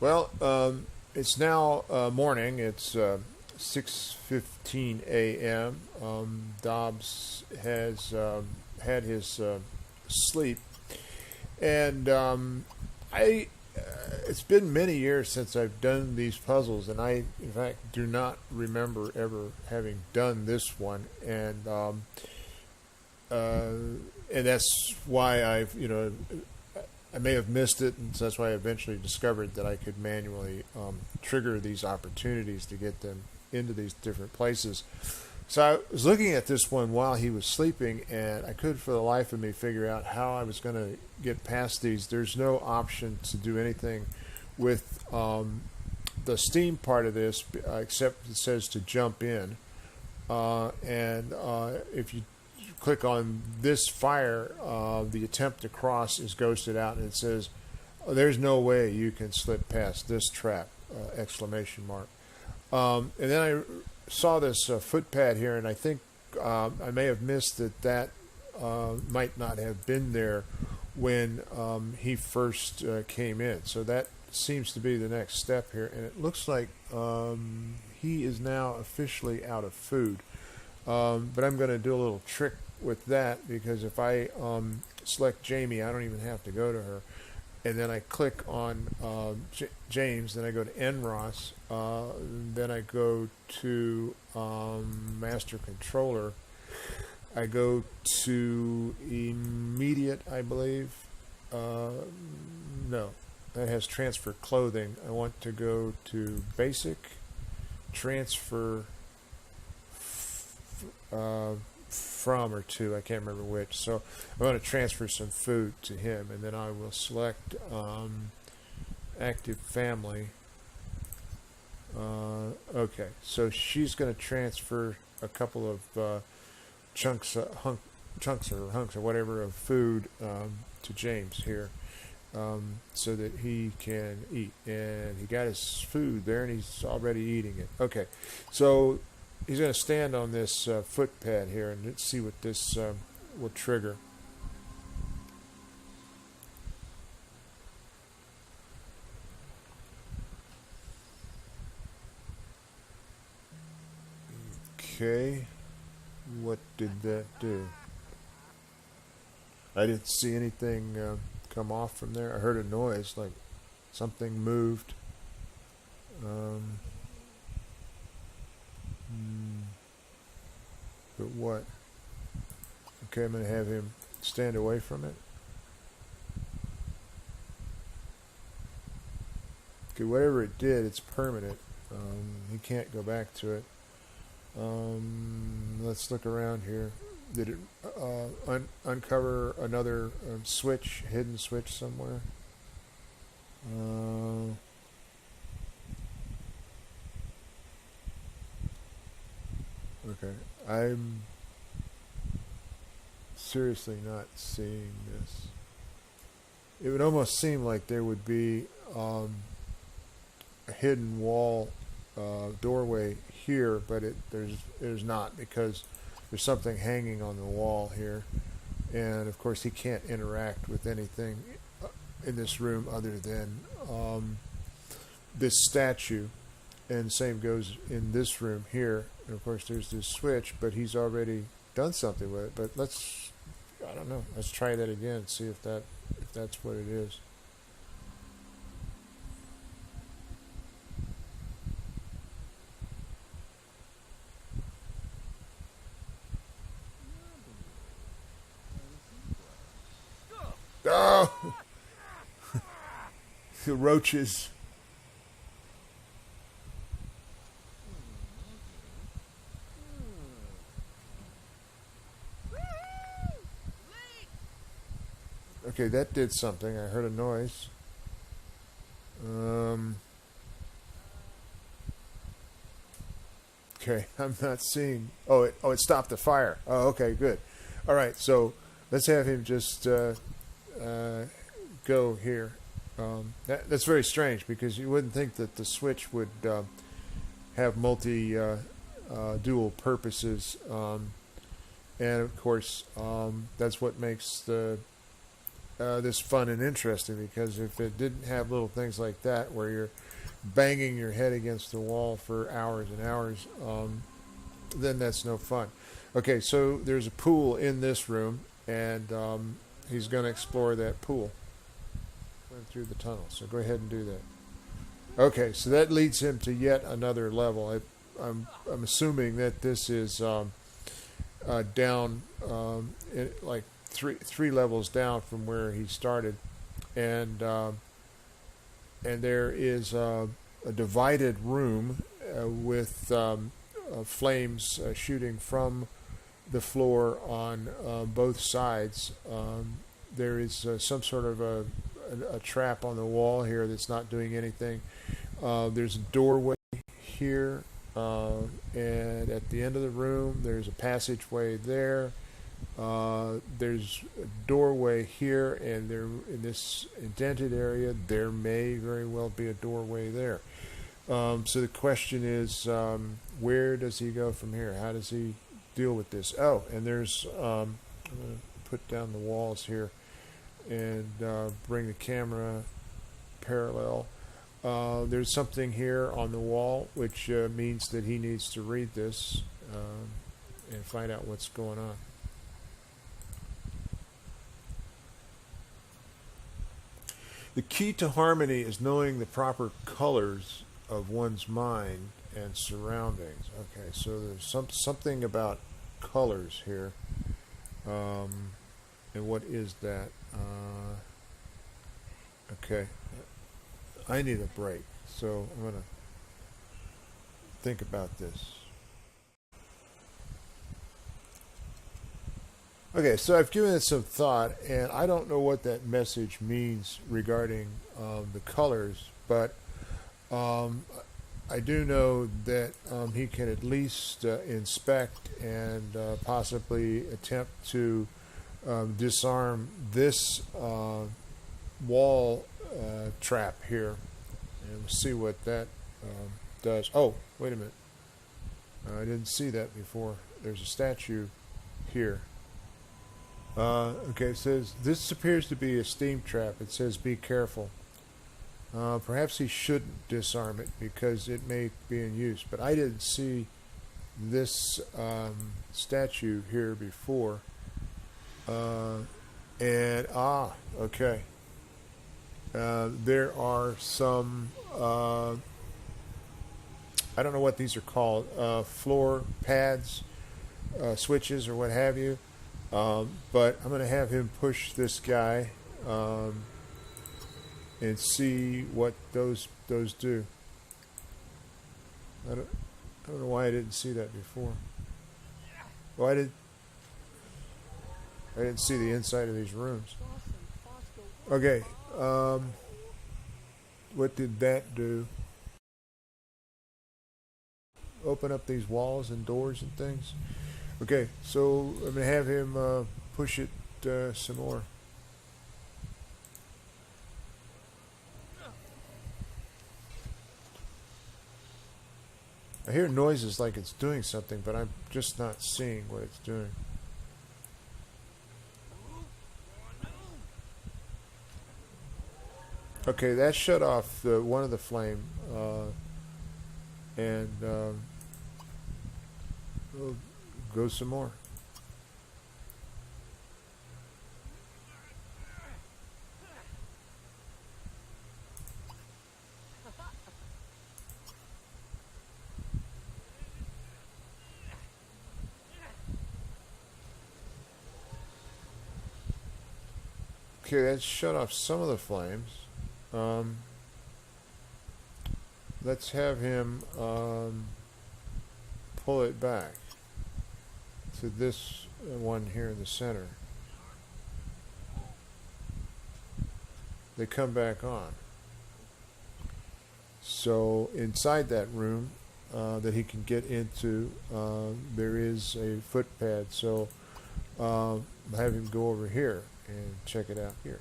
Well, it's now morning. It's 6:15 a.m. Dobbs has had his sleep, and I. It's been many years since I've done these puzzles, and I, in fact, do not remember ever having done this one, and that's why I may have missed it, and so that's why I eventually discovered that I could manually trigger these opportunities to get them into these different places. So I was looking at this one while he was sleeping, and I could for the life of me figure out how I was going to get past these. There's no option to do anything with the steam part of this, except it says to jump in. If you click on this fire, the attempt to cross is ghosted out, and it says, oh, there's no way you can slip past this trap, exclamation mark. And then I saw this footpad here, and I think I may have missed that might not have been there when he first came in. So that seems to be the next step here, and it looks like he is now officially out of food. But I'm going to do a little trick with that, because if I select Jamie, I don't even have to go to her. And then I click on James, then I go to NROS, then I go to Master Controller, I go to Immediate, I believe. No, that has Transfer Clothing. I want to go to Basic, Transfer from or to, I can't remember which. So I want to transfer some food to him, and then I will select Active Family. Okay, so she's going to transfer a couple of chunks or hunks or whatever of food to James here, so that he can eat. And he got his food there, and he's already eating it. Okay, so he's going to stand on this footpad here, and let's see what this will trigger. Okay, what did that do? I didn't see anything come off from there. I heard a noise, like something moved. But what? Okay, I'm going to have him stand away from it. Okay, whatever it did, it's permanent. He can't go back to it. Let's look around here. Did it uncover another hidden switch somewhere? Okay, I'm seriously not seeing this. It would almost seem like there would be a hidden wall doorway here, but there's not, because there's something hanging on the wall here, and of course he can't interact with anything in this room other than this statue, and same goes in this room here. And of course there's this switch, but he's already done something with it. But I don't know, let's try that again and see if that's what it is. Oh! The roaches. Okay, that did something. I heard a noise. Okay, I'm not seeing. Oh, it stopped the fire. Oh, okay, good. All right, so let's have him just go here. That's very strange, because you wouldn't think that the switch would have dual purposes, and of course that's what makes the this fun and interesting, because if it didn't have little things like that where you're banging your head against the wall for hours and hours, then that's no fun. Okay, so there's a pool in this room, and he's going to explore that pool. Went through the tunnel, so go ahead and do that. Okay, so that leads him to yet another level. I'm assuming that this is down like three levels down from where he started, and there is a divided room with flames shooting from the floor on both sides. There is some sort of a trap on the wall here that's not doing anything. There's a doorway here, and at the end of the room there's a passageway there. There's a doorway here, and there in this indented area there may very well be a doorway there. So the question is, where does he go from here? How does he deal with this? Oh, and there's I'm going to put down the walls here and bring the camera parallel. There's something here on the wall which means that he needs to read this and find out what's going on. The key to harmony is knowing the proper colors of one's mind and surroundings. Okay, so there's something about colors here. And what is that? Okay, I need a break, so I'm going to think about this. Okay, so I've given it some thought, and I don't know what that message means regarding the colors, but I do know that he can at least inspect and possibly attempt to disarm this wall trap here, and we'll see what that does. Oh, wait a minute. I didn't see that before. There's a statue here. Okay, it says, this appears to be a steam trap. It says, be careful. Perhaps he shouldn't disarm it because it may be in use, but I didn't see this statue here before. Okay. There are some, I don't know what these are called, floor pads, switches or what have you. But I'm going to have him push this guy and see what those do. I don't know why I didn't see that before. Well, I didn't see the inside of these rooms. Okay, what did that do? Open up these walls and doors and things. Okay, so I'm going to have him push it some more. I hear noises like it's doing something, but I'm just not seeing what it's doing. Okay, that shut off one of the flame, and we'll go some more. Okay, that shut off some of the flames. Let's have him pull it back to this one here in the center. They come back on. So inside that room that he can get into, there is a footpad. So have him go over here and check it out here.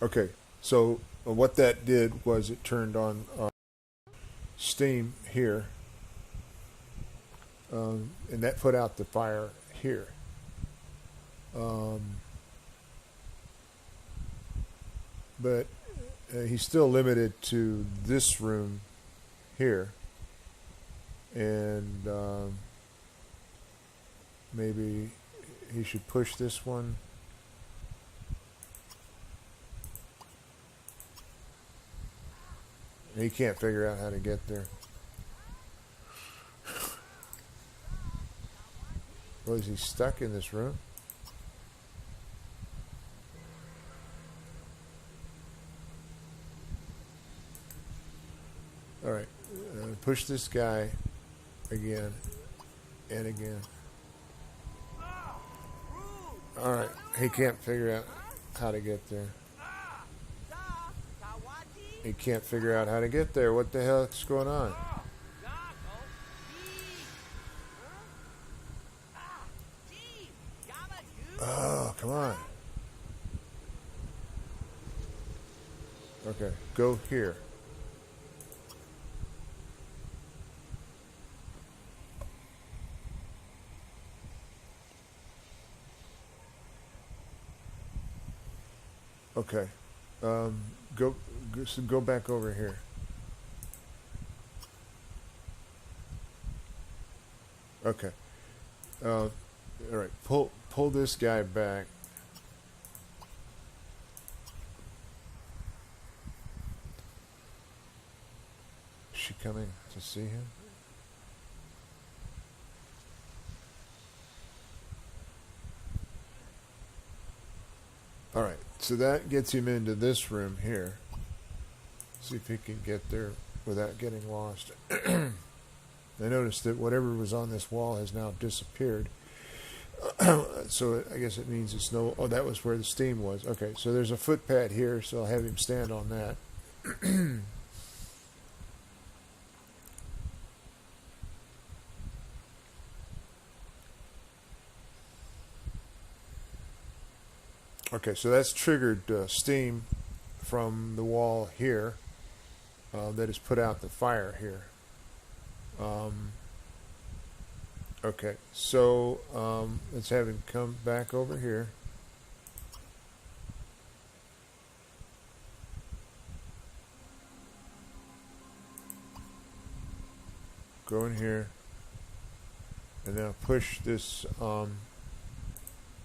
Okay, so what that did was it turned on steam here, and that put out the fire here. But he's still limited to this room here, and maybe he should push this one. He can't figure out how to get there. Well, is he stuck in this room? All right, push this guy again and again. All right, he can't figure out how to get there. He can't figure out how to get there. What the hell's going on? Oh, come on. Okay, go here. Okay. Go back over here. Okay. All right. Pull this guy back. Is she coming to see him? All right. So that gets him into this room here. See if he can get there without getting lost. I noticed that whatever was on this wall has now disappeared. So I guess it means it's no... Oh, that was where the steam was. Okay, so there's a footpad here, so I'll have him stand on that. Okay, so that's triggered steam from the wall here that has put out the fire here. Okay, so let's have him come back over here. Go in here. And now push this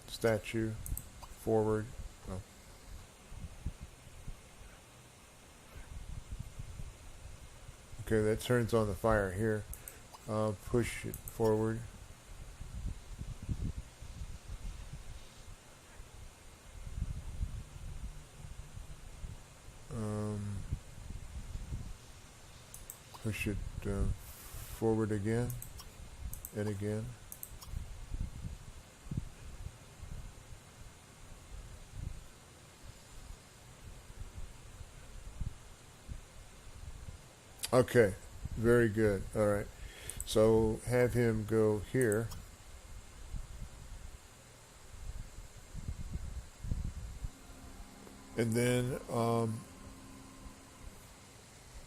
statue forward. Oh. Okay, that turns on the fire here. Push it forward. Push it forward again and again. Okay, very good. All right. So have him go here. And then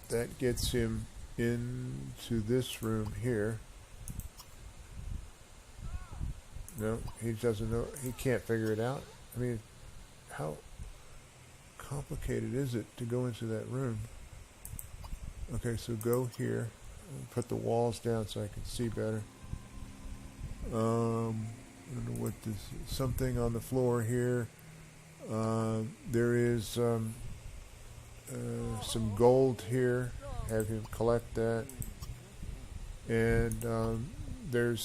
that gets him into this room here. No, he doesn't know. He can't figure it out. I mean, how complicated is it to go into that room? Okay, so go here. Put the walls down so I can see better. I don't know what this is. Something on the floor here. There is some gold here. Have him collect that. And there's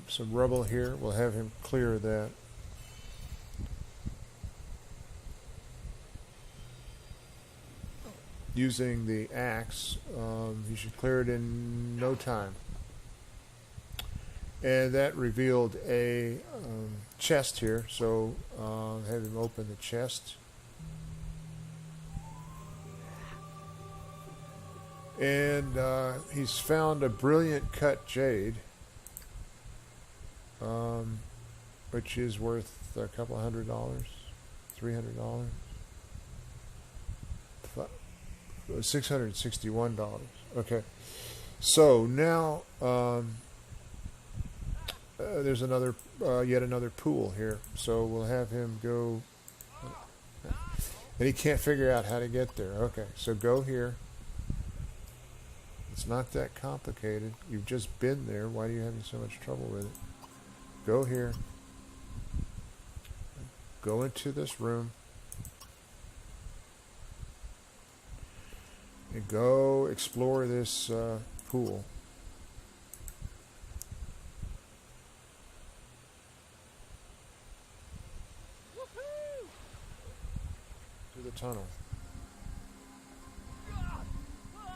some rubble here. We'll have him clear that. Using the axe, he should clear it in no time. And that revealed a chest here, so have him open the chest. And he's found a brilliant cut jade, which is worth a couple $100, $300. $661. Okay. So now there's another, yet another pool here. So we'll have him go, and he can't figure out how to get there. Okay, so go here. It's not that complicated. You've just been there. Why are you having so much trouble with it? Go here. Go into this room. And go explore this pool. To the tunnel.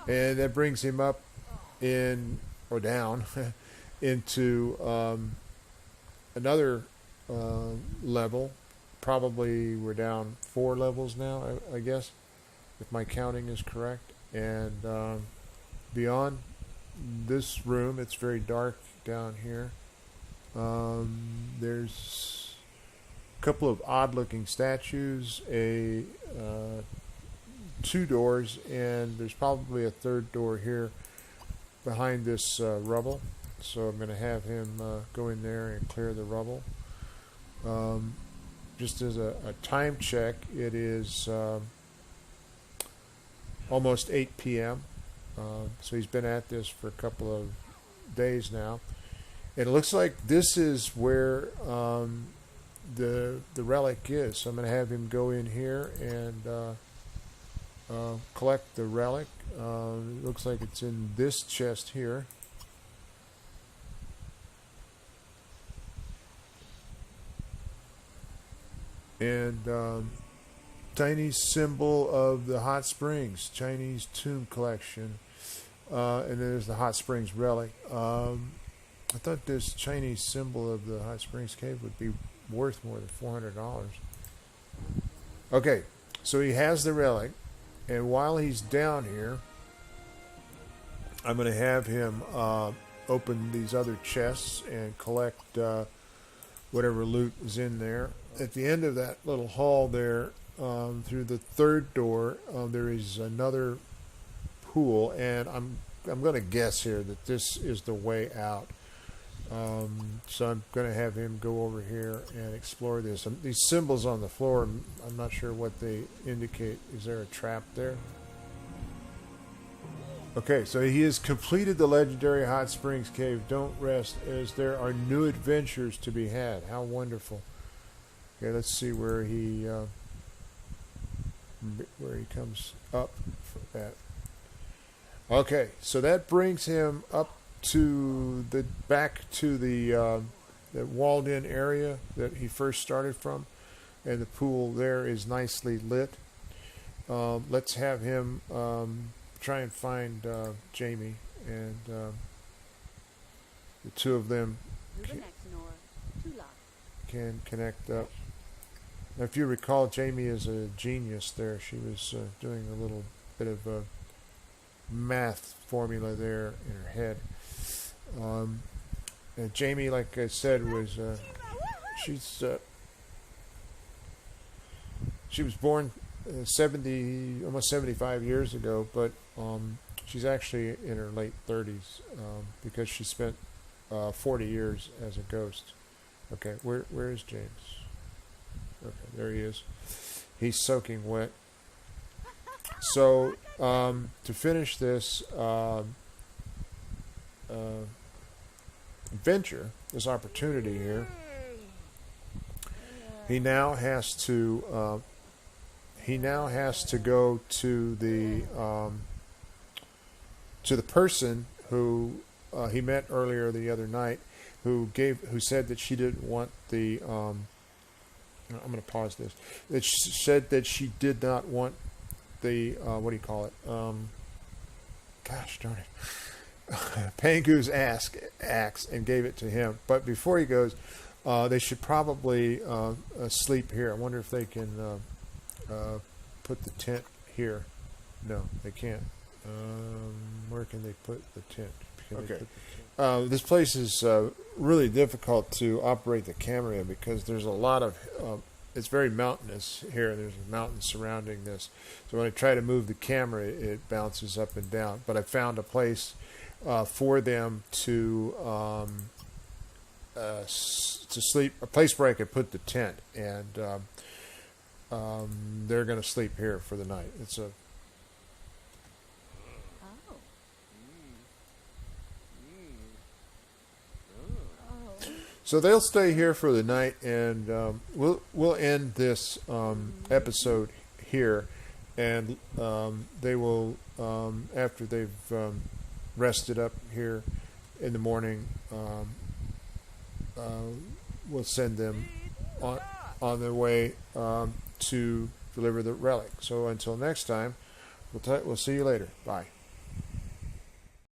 And that brings him up in, or down, into another level. Probably we're down 4 levels now, I guess, if my counting is correct. And beyond this room, it's very dark down here. There's a couple of odd-looking statues, 2 doors, and there's probably a 3rd door here behind this rubble. So I'm going to have him go in there and clear the rubble. Just as a time check, it is almost 8 p.m. So he's been at this for a couple of days now. And it looks like this is where the relic is. So I'm going to have him go in here and collect the relic. It looks like it's in this chest here. And Chinese symbol of the hot springs, Chinese tomb collection. And then there's the hot springs relic. I thought this Chinese symbol of the hot springs cave would be worth more than $400. Okay, so he has the relic. And while he's down here, I'm going to have him open these other chests and collect whatever loot is in there. At the end of that little hall there, through the 3rd door, there is another pool, and I'm going to guess here that this is the way out. So I'm going to have him go over here and explore this. These symbols on the floor, I'm not sure what they indicate. Is there a trap there? Okay, so he has completed the legendary hot springs cave. Don't rest, as there are new adventures to be had. How wonderful. Okay, let's see where he comes up from that. Okay, so that brings him up to the back to the walled-in area that he first started from, and the pool there is nicely lit. Let's have him try and find Jamie, and the two of them can connect up. Now, if you recall, Jamie is a genius there. She was doing a little bit of a math formula there in her head. And Jamie, like I said, was she was born 70, almost 75 years ago, but she's actually in her late 30s because she spent 40 years as a ghost. Okay, where is James? Okay, there he is. He's soaking wet. So to finish this adventure, this opportunity here, he now has to go to the person who he met earlier the other night, who said that she didn't want the I'm going to pause this. That she said that she did not want the what do you call it? Gosh darn it, Pangu's axe, and gave it to him. But before he goes, they should probably sleep here. I wonder if they can put the tent here. No, they can't. Where can they put the tent? Okay. This place is really difficult to operate the camera in because there's a lot of it's very mountainous here. There's a mountain surrounding this. So when I try to move the camera, it bounces up and down. But I found a place for them to sleep, a place where I could put the tent, and they're going to sleep here for the night. It's a Oh. So they'll stay here for the night, and we'll end this episode here, and they will after they've rested up here in the morning. We'll send them on their way to deliver the relic. So until next time, we'll see you later. Bye.